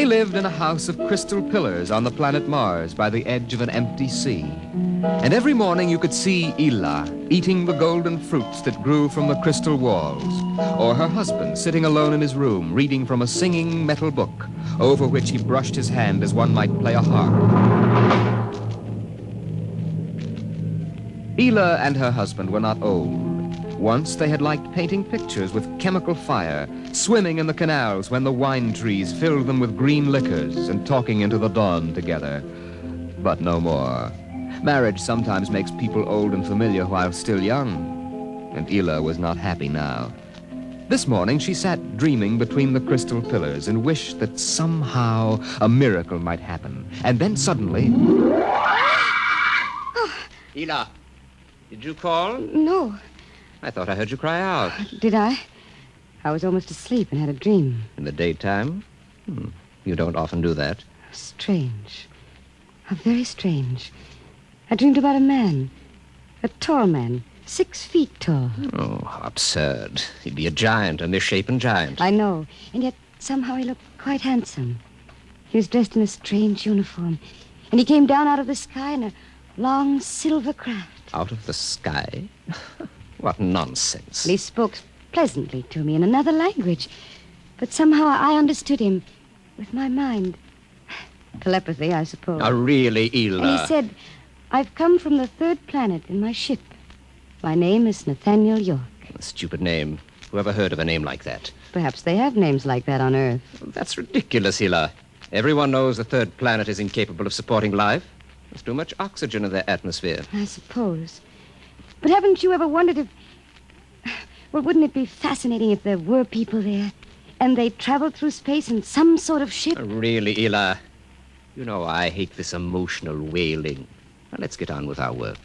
lived in a house of crystal pillars on the planet Mars by the edge of an empty sea. And every morning you could see Ila eating the golden fruits that grew from the crystal walls, or her husband sitting alone in his room reading from a singing metal book over which he brushed his hand as one might play a harp. Ila and her husband were not old. Once they had liked painting pictures with chemical fire, swimming in the canals when the wine trees filled them with green liquors, and talking into the dawn together. But no more. Marriage sometimes makes people old and familiar while still young, and Ila was not happy now. This morning she sat dreaming between the crystal pillars and wished that somehow a miracle might happen. And then suddenly... Ila, did you call? No. I thought I heard you cry out. Did I? I was almost asleep and had a dream. In the daytime? You don't often do that. Strange. How very strange. I dreamed about a man. A tall man. 6 feet tall. Oh, how absurd. He'd be a giant, a misshapen giant. I know. And yet somehow he looked quite handsome. He was dressed in a strange uniform. And he came down out of the sky in a long silver craft. Out of the sky? What nonsense. He spoke pleasantly to me in another language. But somehow I understood him with my mind. Telepathy, I suppose. Oh, really, Ila? And he said, I've come from the 3rd planet in my ship. My name is Nathaniel York. A stupid name. Whoever heard of a name like that? Perhaps they have names like that on Earth. That's ridiculous, Ila. Everyone knows the 3rd planet is incapable of supporting life. There's too much oxygen in their atmosphere. I suppose. But haven't you ever wondered if... Well, wouldn't it be fascinating if there were people there and they traveled through space in some sort of ship? Really, Ila? You know I hate this emotional wailing. Now, let's get on with our work.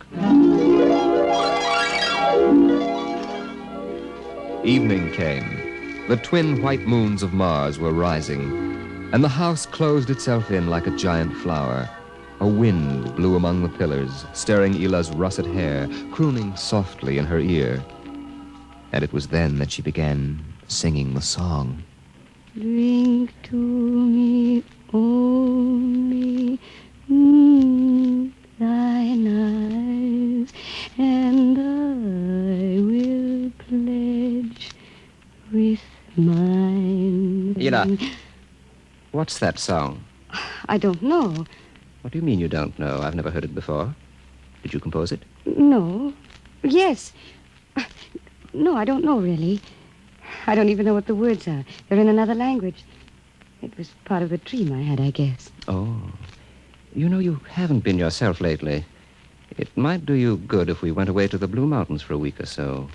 Evening came. The twin white moons of Mars were rising, and the house closed itself in like a giant flower. A wind blew among the pillars, stirring Ila's russet hair, crooning softly in her ear. And it was then that she began singing the song. Drink to me only thine eyes, and I will pledge with mine. Ila, what's that song? I don't know. What do you mean you don't know? I've never heard it before. Did you compose it? No. Yes. No, I don't know, really. I don't even know what the words are. They're in another language. It was part of a dream I had, I guess. Oh. You know, you haven't been yourself lately. It might do you good if we went away to the Blue Mountains for a week or so.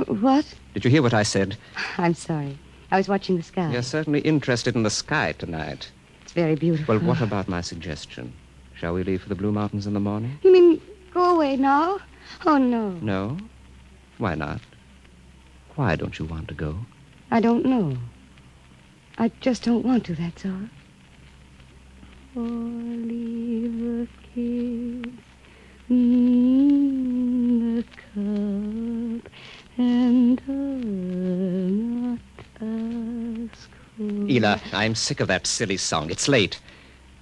What? Did you hear what I said? I'm sorry. I was watching the sky. You're certainly interested in the sky tonight. It's very beautiful. Well, what about my suggestion? Shall we leave for the Blue Mountains in the morning? You mean go away now? Oh, no. No? Why not? Why don't you want to go? I don't know. I just don't want to, that's all. Or leave a kiss in the cup, and I'll not ask for... Ila, I'm sick of that silly song. It's late.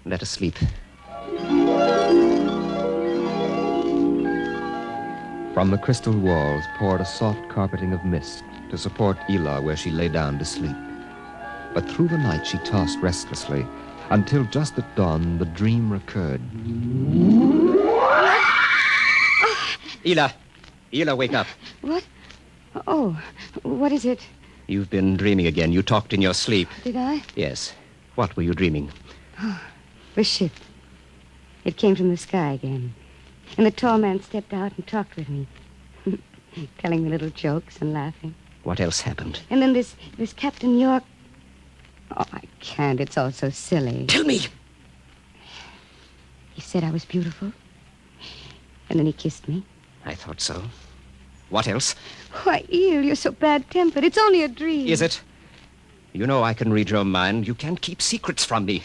Let us sleep. From the crystal walls poured a soft carpeting of mist to support Ila where she lay down to sleep. But through the night she tossed restlessly until just at dawn the dream recurred. Ila! Ila, wake up. What? Oh, what is it? You've been dreaming again. You talked in your sleep. Did I? Yes. What were you dreaming? The ship. It came from the sky again. And the tall man stepped out and talked with me, telling me little jokes and laughing. What else happened? And then this Captain York... Oh, I can't. It's all so silly. Tell me! He said I was beautiful. And then he kissed me. I thought so. What else? Why, Eel, you're so bad-tempered. It's only a dream. Is it? You know I can read your mind. You can't keep secrets from me.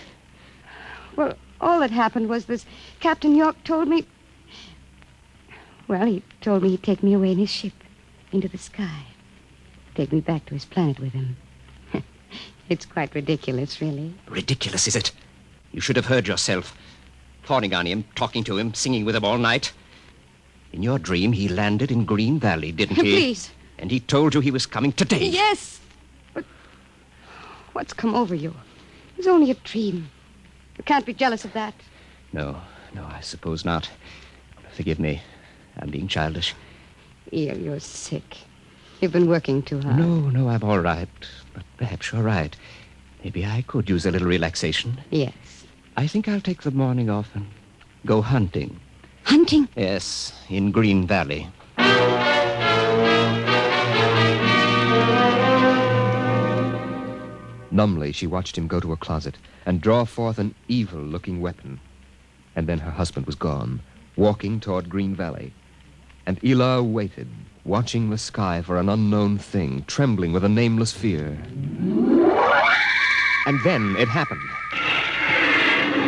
Well, all that happened was this Captain York told me... Well, he told me he'd take me away in his ship into the sky. Take me back to his planet with him. It's quite ridiculous, really. Ridiculous, is it? You should have heard yourself. Fawning on him, talking to him, singing with him all night. In your dream, he landed in Green Valley, didn't he? Please. And he told you he was coming today. Yes. But what's come over you? It was only a dream. You can't be jealous of that. No, I suppose not. Forgive me. I'm being childish. You're sick. You've been working too hard. No, I'm all right. But perhaps you're right. Maybe I could use a little relaxation. Yes. I think I'll take the morning off and go hunting. Hunting? Yes, in Green Valley. Numbly, she watched him go to a closet and draw forth an evil-looking weapon. And then her husband was gone, walking toward Green Valley. And Ela waited, watching the sky for an unknown thing, trembling with a nameless fear. And then it happened.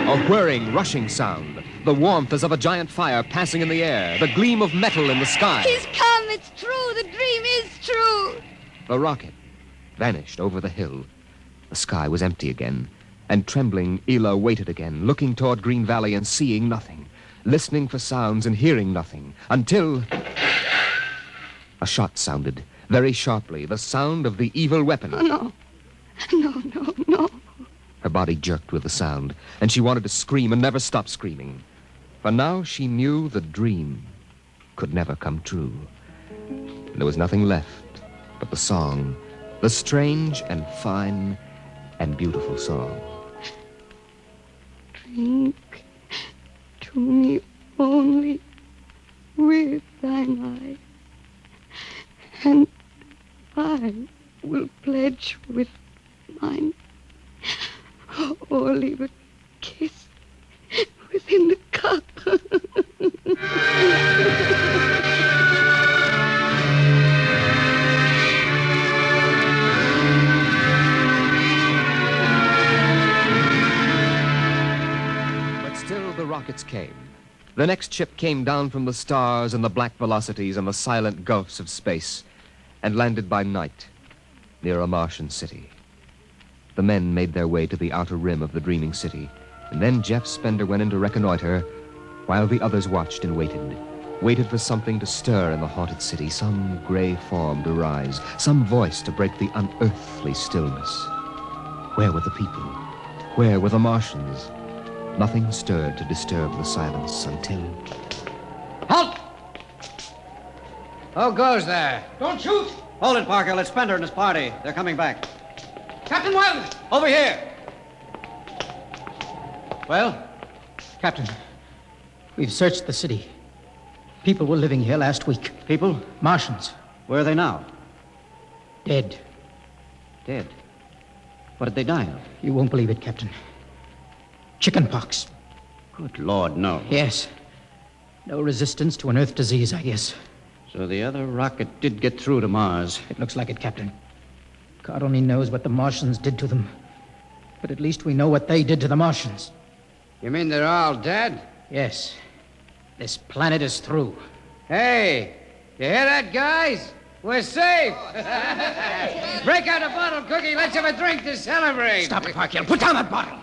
A whirring, rushing sound. The warmth as of a giant fire passing in the air. The gleam of metal in the sky. He's come. It's true. The dream is true. The rocket vanished over the hill. The sky was empty again. And trembling, Ela waited again, looking toward Green Valley and seeing nothing. Listening for sounds and hearing nothing. Until a shot sounded, very sharply. The sound of the evil weapon. Oh, no. No. Her body jerked with the sound, and she wanted to scream and never stop screaming. For now she knew the dream could never come true. There was nothing left but the song, the strange and fine and beautiful song. Drink to me only with thine eye, and I will pledge with mine, or leave a kiss within the cup. But still the rockets came. The next ship came down from the stars and the black velocities and the silent gulfs of space and landed by night near a Martian city. The men made their way to the outer rim of the dreaming city, and then Jeff Spender went in to reconnoiter while the others watched and waited for something to stir in the haunted city, some gray form to rise, some voice to break the unearthly stillness. Where were the people? Where were the Martians? Nothing stirred to disturb the silence until... Halt! Who goes there? Don't shoot! Hold it, Parker. Let's Spender and his party. They're coming back. Captain Wilder! Over here! Well? Captain, we've searched the city. People were living here last week. People? Martians. Where are they now? Dead. Dead. What did they die of? You won't believe it, Captain. Chicken pox. Good Lord, no. Yes. No resistance to an Earth disease, I guess. So the other rocket did get through to Mars. It looks like it, Captain. God only knows what the Martians did to them. But at least we know what they did to the Martians. You mean they're all dead? Yes. This planet is through. Hey, you hear that, guys? We're safe. Break out a bottle, Cookie. Let's have a drink to celebrate. Stop it, Parker. Put down that bottle.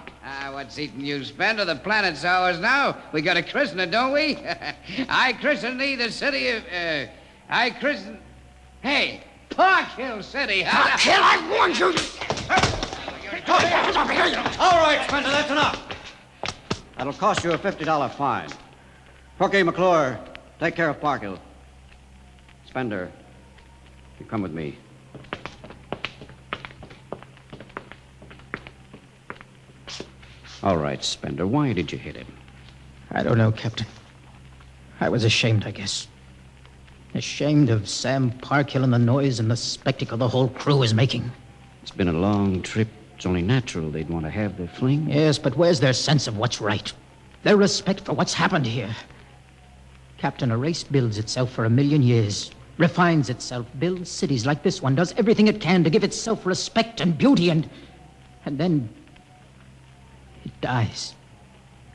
What's eating you, Spender? The planet's ours now. We got to christen it, don't we? I christen thee the city of... I christen... Hey, Park Hill City. Park Hill, I warned you. All right, Spender, that's enough. That'll cost you a $50 fine. Cookie, McClure, take care of Parkhill. Spender, you come with me. All right, Spender, why did you hit him? I don't know, Captain. I was ashamed, I guess. Ashamed of Sam Parkhill and the noise and the spectacle the whole crew is making. It's been a long trip. It's only natural they'd want to have their fling. Yes, but where's their sense of what's right? Their respect for what's happened here? Captain, a race builds itself for 1,000,000 years, refines itself, builds cities like this one, does everything it can to give itself respect and beauty, and then it dies.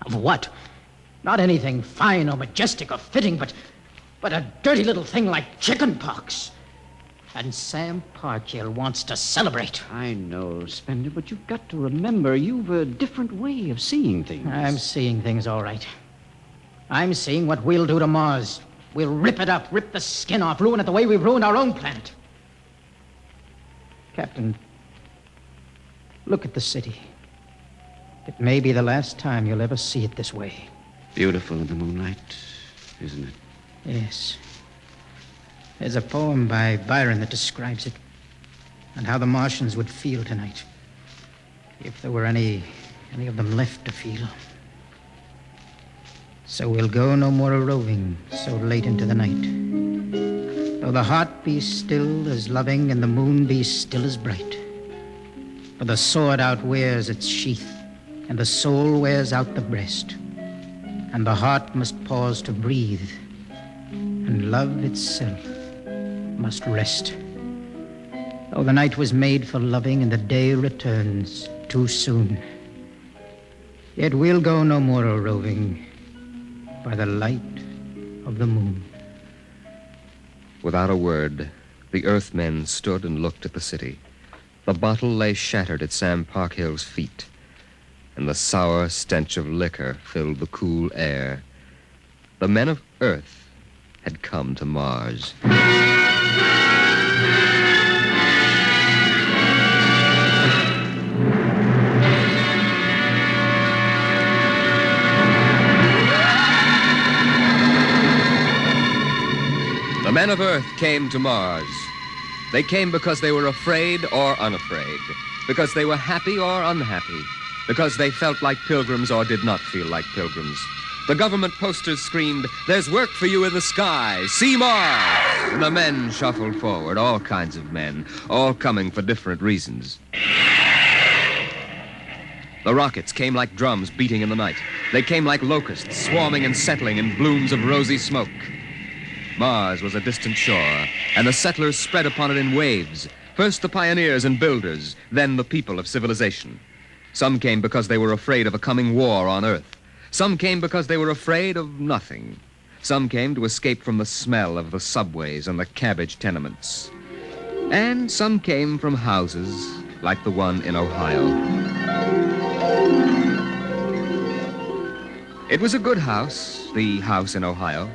Of what? Not anything fine or majestic or fitting, but a dirty little thing like chicken pox. And Sam Parkhill wants to celebrate. I know, Spender, but you've got to remember you've a different way of seeing things. I'm seeing things all right. I'm seeing what we'll do to Mars. We'll rip it up, rip the skin off, ruin it the way we've ruined our own planet. Captain, look at the city. It may be the last time you'll ever see it this way. Beautiful in the moonlight, isn't it? Yes. There's a poem by Byron that describes it, and how the Martians would feel tonight, if there were any of them left to feel. So we'll go no more a-roving so late into the night, though the heart be still as loving and the moon be still as bright. For the sword outwears its sheath, and the soul wears out the breast, and the heart must pause to breathe, and love itself must rest. Though the night was made for loving and the day returns too soon, yet we'll go no more a-roving by the light of the moon. Without a word, the Earthmen stood and looked at the city. The bottle lay shattered at Sam Parkhill's feet, and the sour stench of liquor filled the cool air. The men of Earth had come to Mars. The men of Earth came to Mars. They came because they were afraid or unafraid, because they were happy or unhappy, because they felt like pilgrims or did not feel like pilgrims. The government posters screamed, "There's work for you in the sky. See Mars!" And the men shuffled forward, all kinds of men, all coming for different reasons. The rockets came like drums beating in the night. They came like locusts, swarming and settling in blooms of rosy smoke. Mars was a distant shore, and the settlers spread upon it in waves. First the pioneers and builders, then the people of civilization. Some came because they were afraid of a coming war on Earth. Some came because they were afraid of nothing. Some came to escape from the smell of the subways and the cabbage tenements. And some came from houses like the one in Ohio. It was a good house, the house in Ohio.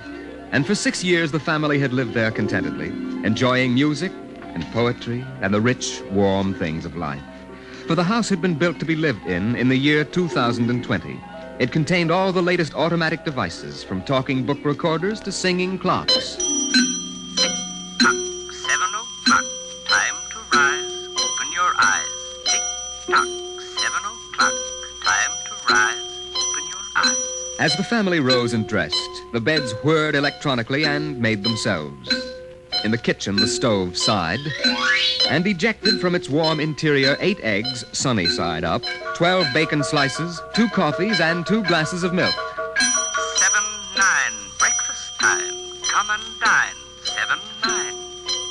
And for 6 years, the family had lived there contentedly, enjoying music and poetry and the rich, warm things of life. For the house had been built to be lived in the year 2020. It contained all the latest automatic devices, from talking book recorders to singing clocks. Tick-tock, 7 o'clock, time to rise, open your eyes. Tick-tock, 7 o'clock, time to rise, open your eyes. As the family rose and dressed, the beds whirred electronically and made themselves. In the kitchen, the stove sighed and ejected from its warm interior 8 eggs, sunny side up, 12 bacon slices, 2 coffees, and 2 glasses of milk. 7-9, breakfast time. Come and dine. 7-9.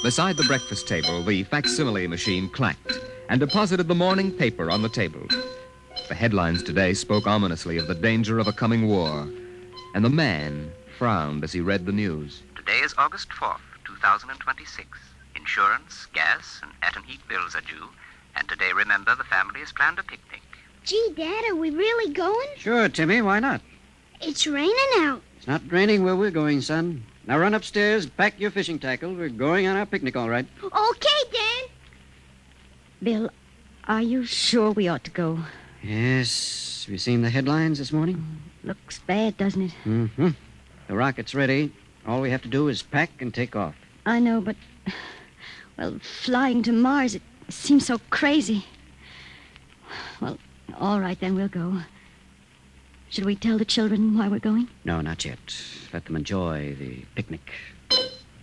Beside the breakfast table, the facsimile machine clacked and deposited the morning paper on the table. The headlines today spoke ominously of the danger of a coming war, and the man frowned as he read the news. Today is August 4th, 2026. Insurance, gas, and at and heat bills are due. And today, remember, the family has planned a picnic. Gee, Dad, are we really going? Sure, Timmy, why not? It's raining out. It's not raining where we're going, son. Now run upstairs, pack your fishing tackle. We're going on our picnic, all right. Okay, Dad. Bill, are you sure we ought to go? Yes. Have you seen the headlines this morning? Looks bad, doesn't it? Mm-hmm. The rocket's ready. All we have to do is pack and take off. I know, but, well, flying to Mars, it seems so crazy. Well, all right, then we'll go. Should we tell the children why we're going? No, not yet. Let them enjoy the picnic.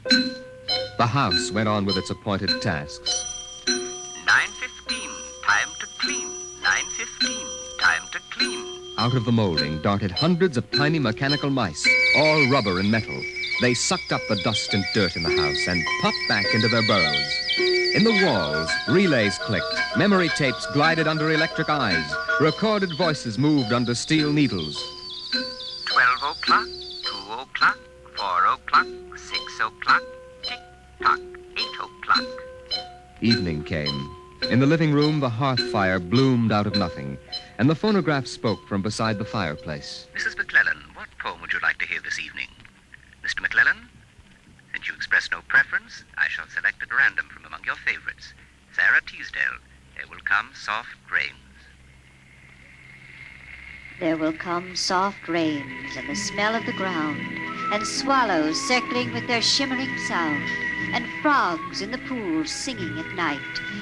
The house went on with its appointed tasks. 9:15, time to clean. 9:15, time to clean. Out of the molding darted hundreds of tiny mechanical mice, all rubber and metal. They sucked up the dust and dirt in the house and popped back into their burrows. In the walls, relays clicked, memory tapes glided under electric eyes, recorded voices moved under steel needles. 12 o'clock, 2 o'clock, 4 o'clock, 6 o'clock, tick-tock, 8 o'clock. Evening came. In the living room, the hearth fire bloomed out of nothing, and the phonograph spoke from beside the fireplace. Mrs. McClellan, what poem would you like to hear this evening? Mr. McClellan? Since you express no preference, I shall select at random from among your favorites. Sarah Teasdale, There Will Come Soft Rains. There will come soft rains and the smell of the ground, and swallows circling with their shimmering sound, and frogs in the pools singing at night,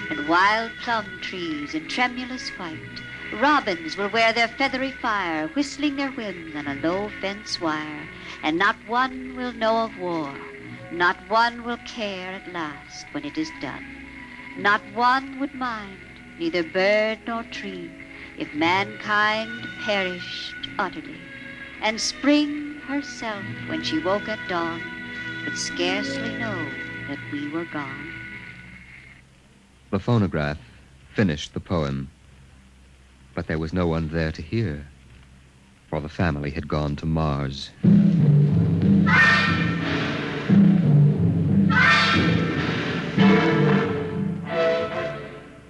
and wild plum trees in tremulous white. Robins will wear their feathery fire, whistling their whims on a low fence wire, and not one will know of war, not one will care at last when it is done. Not one would mind, neither bird nor tree, if mankind perished utterly, and spring herself, when she woke at dawn, would scarcely know that we were gone. The phonograph finished the poem, but there was no one there to hear, for the family had gone to Mars.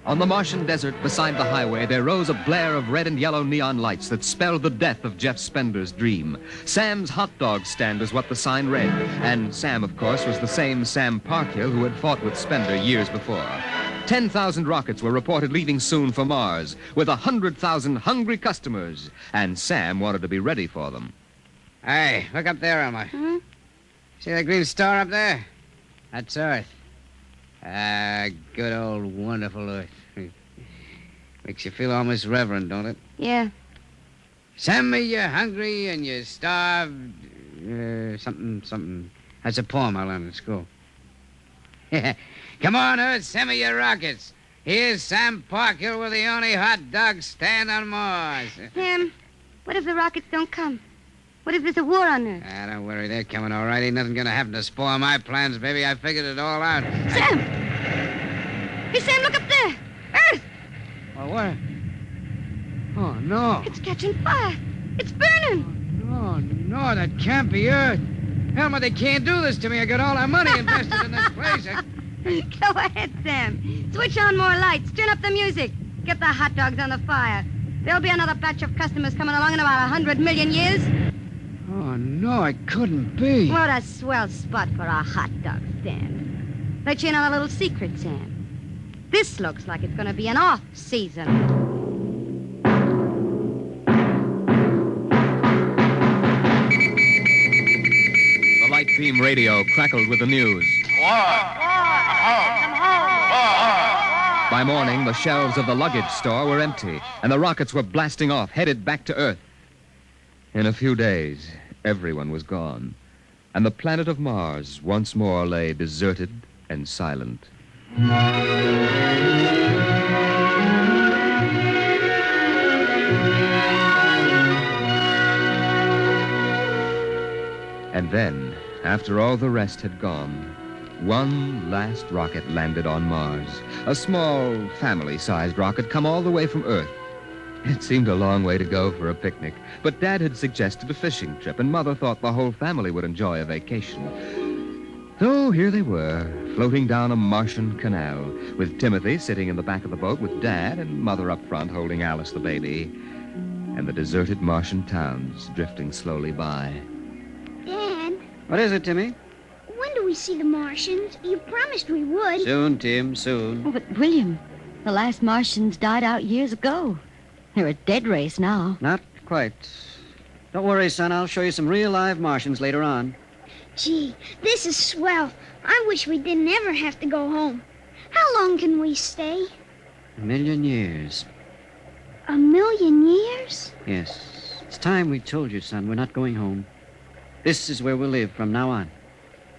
On the Martian desert beside the highway, there rose a blare of red and yellow neon lights that spelled the death of Jeff Spender's dream. Sam's hot dog stand is what the sign read, and Sam, of course, was the same Sam Parkhill who had fought with Spender years before. 10,000 rockets were reported leaving soon for Mars, with 100,000 hungry customers, and Sam wanted to be ready for them. Hey, look up there, Elmer. See that green star up there? That's Earth. Ah, good old wonderful Earth. Makes you feel almost reverent, don't it? Yeah. Send me you're hungry and you're starved. Something. That's a poem I learned at school. Come on, Earth, send me your rockets. Here's Sam Parkhill with the only hot dog stand on Mars. Sam, what if the rockets don't come? What if there's a war on Earth? Ah, don't worry, they're coming all right. Ain't nothing gonna happen to spoil my plans, baby. I figured it all out. Sam! Hey, Sam, look up there! Earth! Oh, what? Oh, no. It's catching fire. It's burning. No, that can't be Earth. Elmer, they can't do this to me. I got all our money invested in this place. Go ahead, Sam. Switch on more lights. Turn up the music. Get the hot dogs on the fire. There'll be another batch of customers coming along in about 100 million years. Oh, no, it couldn't be. What a swell spot for a hot dog stand. Let you in on a little secret, Sam. This looks like it's going to be an off-season. The light beam radio crackled with the news. By morning, the shelves of the luggage store were empty, and the rockets were blasting off, headed back to Earth. In a few days, everyone was gone, and the planet of Mars once more lay deserted and silent. And then, after all the rest had gone, one last rocket landed on Mars. A small, family-sized rocket come all the way from Earth. It seemed a long way to go for a picnic, but Dad had suggested a fishing trip, and Mother thought the whole family would enjoy a vacation. So here they were, floating down a Martian canal, with Timothy sitting in the back of the boat with Dad and Mother up front holding Alice the baby, and the deserted Martian towns drifting slowly by. Dad, What is it, Timmy? when do we see the Martians? You promised we would. Soon, Tim, soon. Oh, but William, the last Martians died out years ago. They're a dead race now. Not quite. Don't worry, son. I'll show you some real live Martians later on. Gee, this is swell. I wish we didn't ever have to go home. How long can we stay? 1,000,000 years. 1,000,000 years? Yes. It's time we told you, son. We're not going home. This is where we'll live from now on.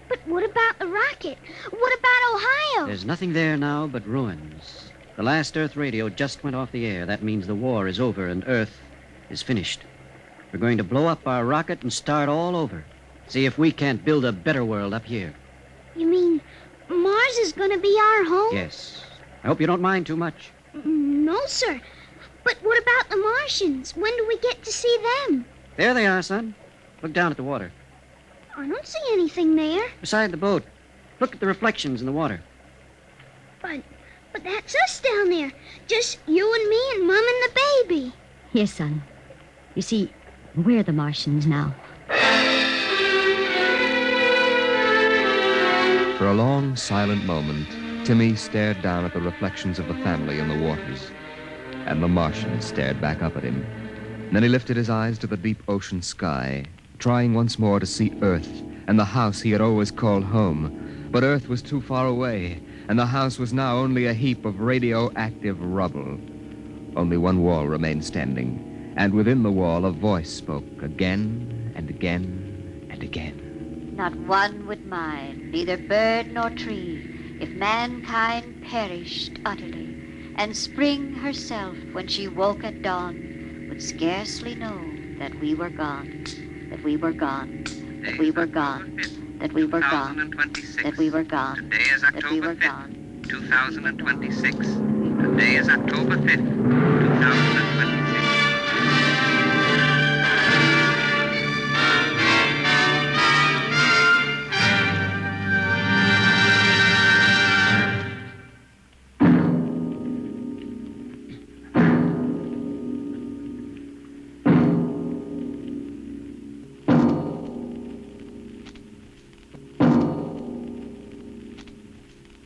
But what about the rocket? What about Ohio? There's nothing there now but ruins. The last Earth radio just went off the air. That means the war is over and Earth is finished. We're going to blow up our rocket and start all over. See if we can't build a better world up here. You mean Mars is going to be our home? Yes. I hope you don't mind too much. No, sir. But what about the Martians? When do we get to see them? There they are, son. Look down at the water. I don't see anything there. Beside the boat. Look at the reflections in the water. But But that's us down there. Just you and me and Mom and the baby. Yes, son. You see, we're the Martians now. For a long, silent moment, Timmy stared down at the reflections of the family in the waters, and the Martian stared back up at him. Then he lifted his eyes to the deep ocean sky, trying once more to see Earth and the house he had always called home. But Earth was too far away, and the house was now only a heap of radioactive rubble. Only one wall remained standing, and within the wall a voice spoke again and again and again. Not one would mind, neither bird nor tree, if mankind perished utterly, and spring herself, when she woke at dawn, would scarcely know that we were gone, that we were gone, that we were gone, that we were gone, that we were gone, Today is that we October were 5th, gone. 2026. Today is October 5th, 2026.